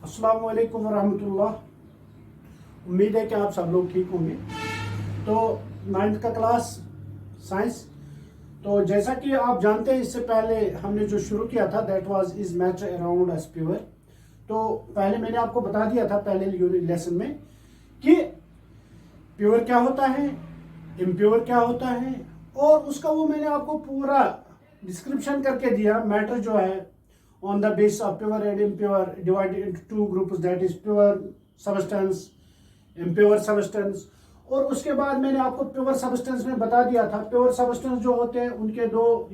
अस्सलाम वालेकुम वरहमतुल्लाह। उम्मीद है कि आप सब लोग ठीक होंगे। तो 9th का क्लास साइंस, तो जैसा कि आप जानते हैं इससे पहले हमने जो शुरू किया था that was is matter around us pure. तो पहले मैंने आपको बता दिया था पहले लेसन में कि प्योर क्या होता है, इम्प्योर क्या होता है, और उसका वो मैंने आपको पूरा डिस्क्रिप्शन करके दिया। मैटर जो है on the basis of pure and impure divided into two groups, that is pure substance, impure substance। और उसके बाद मैंने आपको प्योर सब्सटेंस में बता दिया था प्योर सब्सटेंस जो होते हैं उनके दो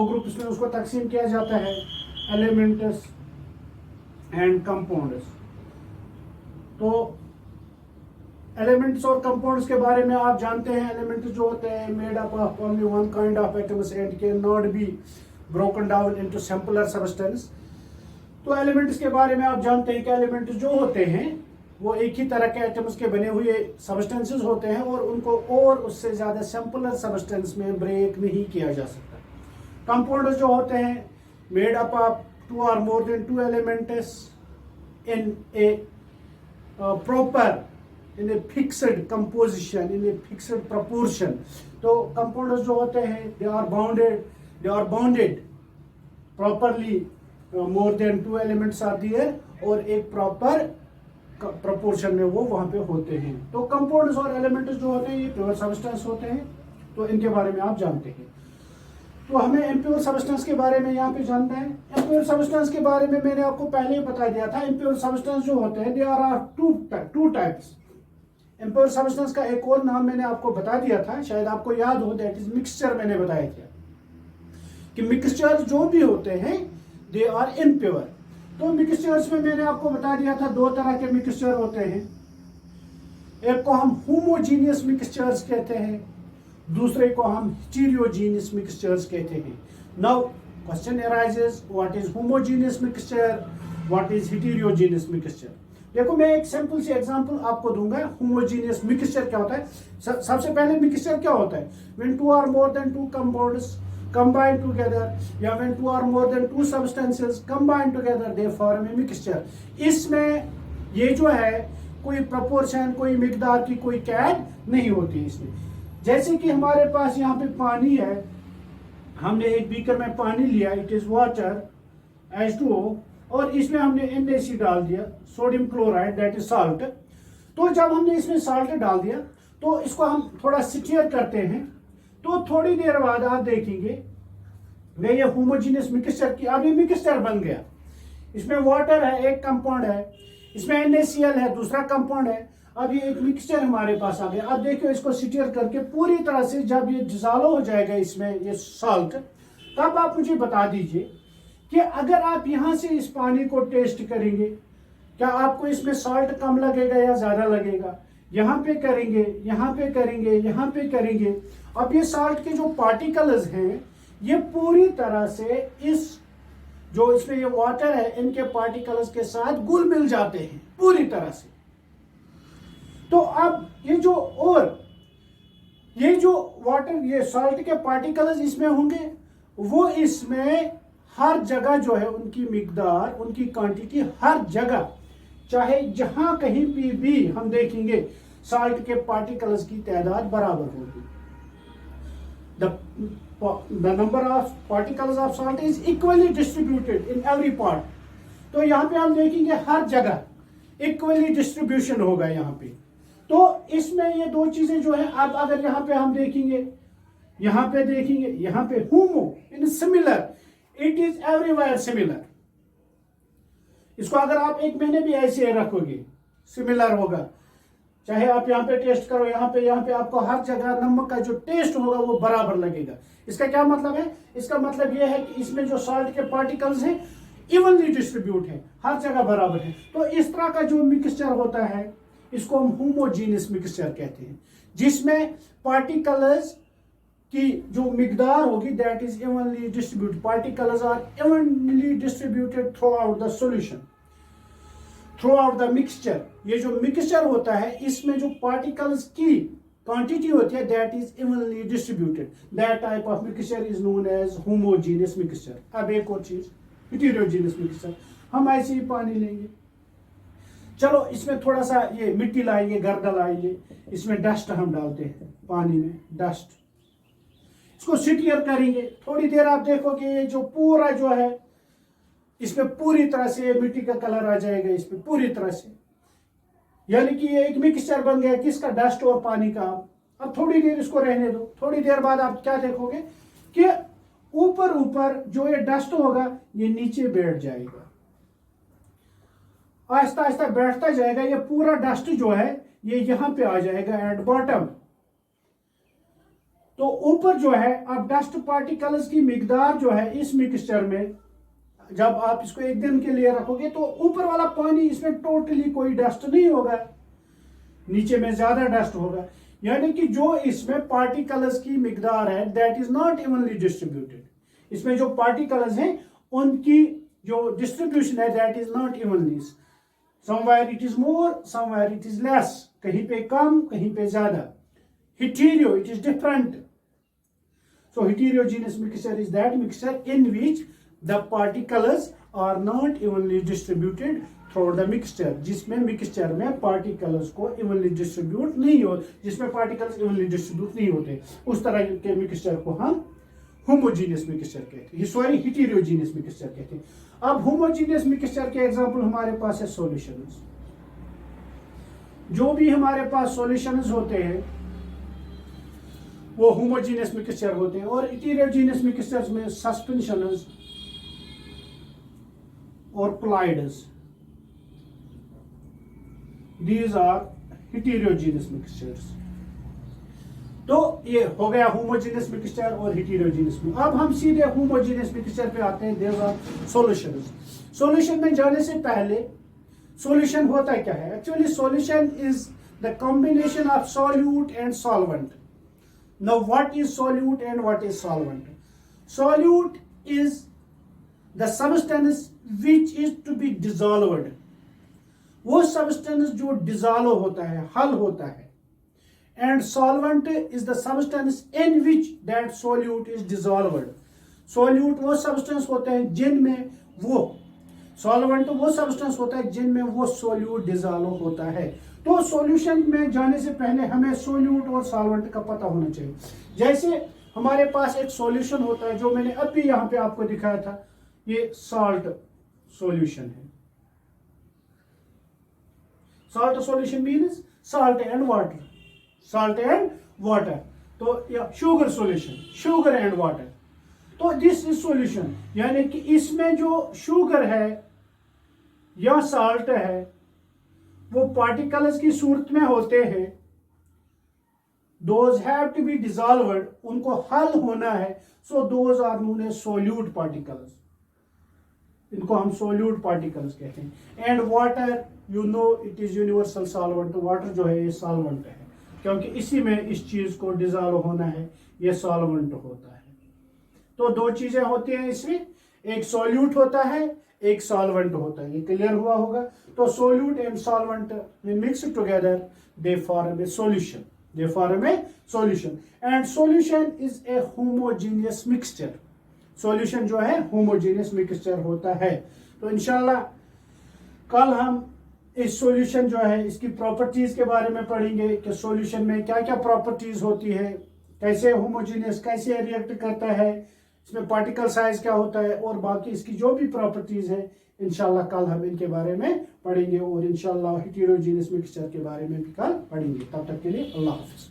ग्रुप्स में उसको तकसीम किया जाता है, एलिमेंट्स एंड कंपाउंड्स। तो एलिमेंट्स और कंपाउंड्स के बारे में आप जानते हैं, एलिमेंट्स जो होते हैं made up of only one kind of atoms and can not be broken down into simpler substance. तो एलिमेंट्स के बारे में आप जानते हैं कि एलिमेंट्स जो होते हैं वो एक ही तरह के एटम्स के बने हुए सब्सटेंसेस होते हैं और उनको और उससे ज़्यादा सिंपलर सब्सटेंस में ब्रेक नहीं किया जा सकता। कंपाउंड्स जो होते हैं मेड अप ऑफ टू और more than two elements in a proper in a fixed composition in a fixed proportion. तो कंपाउंड्स जो होते हैं they are bounded properly, more than two elements are there और एक प्रॉपर प्रपोर्शन में वो वहां पे होते हैं। तो कंपाउंड्स और एलिमेंट्स जो होते हैं ये प्योर सब्सटेंस होते हैं। तो इनके बारे में आप जानते हैं। तो हमें इम्प्योर सब्सटेंस के बारे में यहाँ पे जानना है। इम्प्योर सब्सटेंस के बारे में मैंने आपको पहले ही बता दिया था। इम्प्योर सब्सटेंस जो होते हैं they are two types. Impure substance का एक और नाम मैंने आपको बता दिया था, शायद आपको याद हो, दैट इज मिक्सचर। मैंने बताया था कि मिक्सचर जो भी होते हैं दे आर इम्प्योर। तो मिक्सचर्स में मैंने आपको बता दिया था दो तरह के मिक्सचर होते हैं। एक को हम होमोजीनियस मिक्सचर्स कहते हैं, दूसरे को हम हेटेरोजीनियस मिक्सचर्स कहते हैं। Now question arises, what is homogeneous mixture, what is heterogeneous mixture. देखो मैं एक सिंपल सी एग्जांपल आपको दूंगा। होमोजीनियस मिक्सचर क्या होता है? सबसे पहले मिक्सचर क्या होता है? व्हेन टू और more than two compounds combine together, या when two or more than two substances combine together they form a mixture। इसमें ये जो है कोई proportion, कोई मिकदार की कोई कैद नहीं होती इसमें। जैसे कि हमारे पास यहाँ पे पानी है, हमने एक बीकर में पानी लिया, इट इज वाटर H2O, और इसमें हमने NaC डाल दिया, sodium chloride, that is salt. तो जब हमने इसमें साल्ट डाल दिया तो इसको हम थोड़ा स्टियर करते हैं, तो थोड़ी देर बाद आप देखेंगे वे ये होमोजीनियस मिक्सचर की, अब ये मिक्सचर बन गया। इसमें वाटर है, एक कंपाउंड है, इसमें NaCl है, दूसरा कंपाउंड है। अब ये एक मिक्सचर हमारे पास आ गया। अब देखिए इसको स्टियर करके पूरी तरह से जब ये डिसॉल्व हो जाएगा इसमें ये साल्ट, तब आप मुझे बता दीजिए कि अगर आप यहां से इस पानी को टेस्ट करेंगे, क्या आपको इसमें साल्ट कम लगेगा या ज्यादा लगेगा? यहाँ पे करेंगे, यहाँ पे करेंगे, यहाँ पे करेंगे। अब ये साल्ट के जो पार्टिकल्स हैं ये पूरी तरह से इस जो इसमें ये वाटर है इनके पार्टिकल्स के साथ घुल मिल जाते हैं पूरी तरह से। तो अब ये जो वाटर, ये साल्ट के पार्टिकल्स इसमें होंगे, वो इसमें हर जगह जो है उनकी मिकदार, उनकी क्वांटिटी हर जगह, चाहे जहां कहीं भी हम देखेंगे साल्ट के पार्टिकल्स की तादाद बराबर होगी। The number of particles of salt is equally distributed in every part। तो यहाँ पे हम देखेंगे हर जगह इक्वली डिस्ट्रीब्यूशन होगा यहाँ पे। तो इसमें ये दो चीजें जो है, अब अगर यहाँ पे हम देखेंगे, यहाँ पे देखेंगे, यहाँ पे homo in similar, it is everywhere similar. इसको अगर आप एक महीने भी ऐसे रखोगे सिमिलर होगा। चाहे आप यहाँ पे टेस्ट करो, यहाँ पे आपको हर जगह नमक का जो टेस्ट होगा वो बराबर लगेगा। इसका क्या मतलब है? इसका मतलब ये है कि इसमें जो साल्ट के पार्टिकल्स हैं इवनली डिस्ट्रीब्यूट है, हर जगह बराबर है। तो इस तरह का जो मिक्सचर होता है इसको हम होमोजीनियस मिक्सचर कहते हैं, जिसमें पार्टिकल्स की जो मिकदार होगी that is evenly distributed, particles are evenly distributed throughout the solution, throughout the mixture. ये जो मिक्सचर होता है इसमें जो पार्टिकल्स की क्वांटिटी होती है that is evenly distributed. That type of mixture is known as homogeneous mixture. अब एक और चीज हेटेरोजीनियस मिक्सचर। हम ऐसे ही पानी लेंगे। चलो इसमें थोड़ा सा ये मिट्टी लाएंगे, गर्दा लाएंगे, इसमें डस्ट हम डालते हैं पानी में, डस्ट, इसको स्टीयर करेंगे। थोड़ी देर आप देखोगे ये जो पूरा जो है इसमें पूरी तरह से मिट्टी का कलर आ जाएगा इसमें पूरी तरह से, यानी कि ये एक मिक्सचर बन गया किसका, डस्ट और पानी का। अब थोड़ी देर इसको रहने दो। थोड़ी देर बाद आप क्या देखोगे कि ऊपर ऊपर जो ये डस्ट होगा ये नीचे बैठ जाएगा, आहिस्ता आहिस्ता बैठता जाएगा। ये पूरा डस्ट जो है ये यहां पे आ जाएगा एट बॉटम। तो ऊपर जो है अब डस्ट पार्टिकल्स की मिकदार जो है इस मिक्सचर में, जब आप इसको एक दिन के लिए रखोगे तो ऊपर वाला पानी इसमें टोटली कोई डस्ट नहीं होगा, नीचे में ज्यादा डस्ट होगा, यानी कि जो इसमें पार्टिकल्स की मिकदार है that is not evenly distributed. इसमें जो पार्टिकल्स हैं उनकी जो डिस्ट्रीब्यूशन है that is not evenly, somewhere it is more, somewhere it is less, कहीं पे कम कहीं पे ज्यादा। Hetero, it is different. So heterogeneous mixture is that mixture in which the particles are not evenly distributed throughout the mixture, जिसमें mixture में particles को evenly distribute नहीं हो, जिसमें पार्टिकल्स इवनली डिस्ट्रीब्यूट नहीं होते, उस तरह के मिक्सचर को हम होमोजीनियस मिक्सचर कहते हैं, सॉरी हेटेरोजीनियस मिक्सचर कहते हैं। अब होमोजीनियस मिक्सचर के एग्जांपल हमारे पास है सॉल्यूशंस। जो भी हमारे पास सॉल्यूशंस होते हैं वो होमोजीनियस मिक्सचर होते हैं, और हेटेरोजीनियस मिक्सचर्स में सस्पेंशंस और क्लाइड्स, दीज आर हेटेरोजीनियस मिक्सचर्स। तो ये हो गया होमोजीनियस मिक्सचर और हेटेरोजीनियस में। अब हम सीधे होमोजीनियस मिक्सचर पे आते हैं, देयर आर सॉल्यूशंस। सॉल्यूशन में जाने से पहले सॉल्यूशन होता क्या है? Actually solution is the combination of solute and solvent. Now what is solute and what is solvent? Solute is the substance which is to be dissolved. वो substance जो dissolve होता है, हल होता है, and solvent is the substance in which that solute is dissolved. Solute वो substance होते हैं जिनमें वो, solvent वो substance होता है जिनमें वो solute dissolve होता है। तो सॉल्यूशन में जाने से पहले हमें सोल्यूट और सॉल्वेंट का पता होना चाहिए। जैसे हमारे पास एक सॉल्यूशन होता है जो मैंने अभी यहां पे आपको दिखाया था, ये सॉल्ट सॉल्यूशन है। Salt solution means salt and water, salt and water. तो या sugar solution, sugar and water. तो दिस इज सॉल्यूशन, यानी कि इसमें जो शुगर है या सॉल्ट है वो पार्टिकल्स की सूरत में होते हैं, those have to be dissolved, उनको हल होना है, so those are known as solute particles, इनको हम सोल्यूट पार्टिकल्स कहते हैं। And water, you know it is universal solvent, water जो है ये सॉल्वेंट है, क्योंकि इसी में इस चीज को डिसॉल्व होना है, ये सॉल्वेंट होता है। तो दो चीजें होती हैं इसमें, एक सोल्यूट होता है, एक सॉल्वेंट होता है, ये क्लियर हुआ होगा। तो सोल्यूट एंड सॉल्वेंट में mix together they form A solution, they form A solution, and solution is a homogeneous mixture. Solution जो है होमोजीनियस मिक्सचर होता है। तो इंशाल्लाह कल हम इस सॉल्यूशन जो है इसकी प्रॉपर्टीज के बारे में पढ़ेंगे कि सॉल्यूशन में क्या क्या प्रॉपर्टीज होती है, कैसे होमोजीनियस कैसे रिएक्ट करता है, इसमें पार्टिकल साइज क्या होता है, और बाकी इसकी जो भी प्रॉपर्टीज है इंशाल्लाह कल हम इनके बारे में पढ़ेंगे, और इंशाल्लाह हेटेरोजीनियस मिक्सचर के बारे में भी कल पढ़ेंगे। तब तक के लिए अल्लाह हाफिज।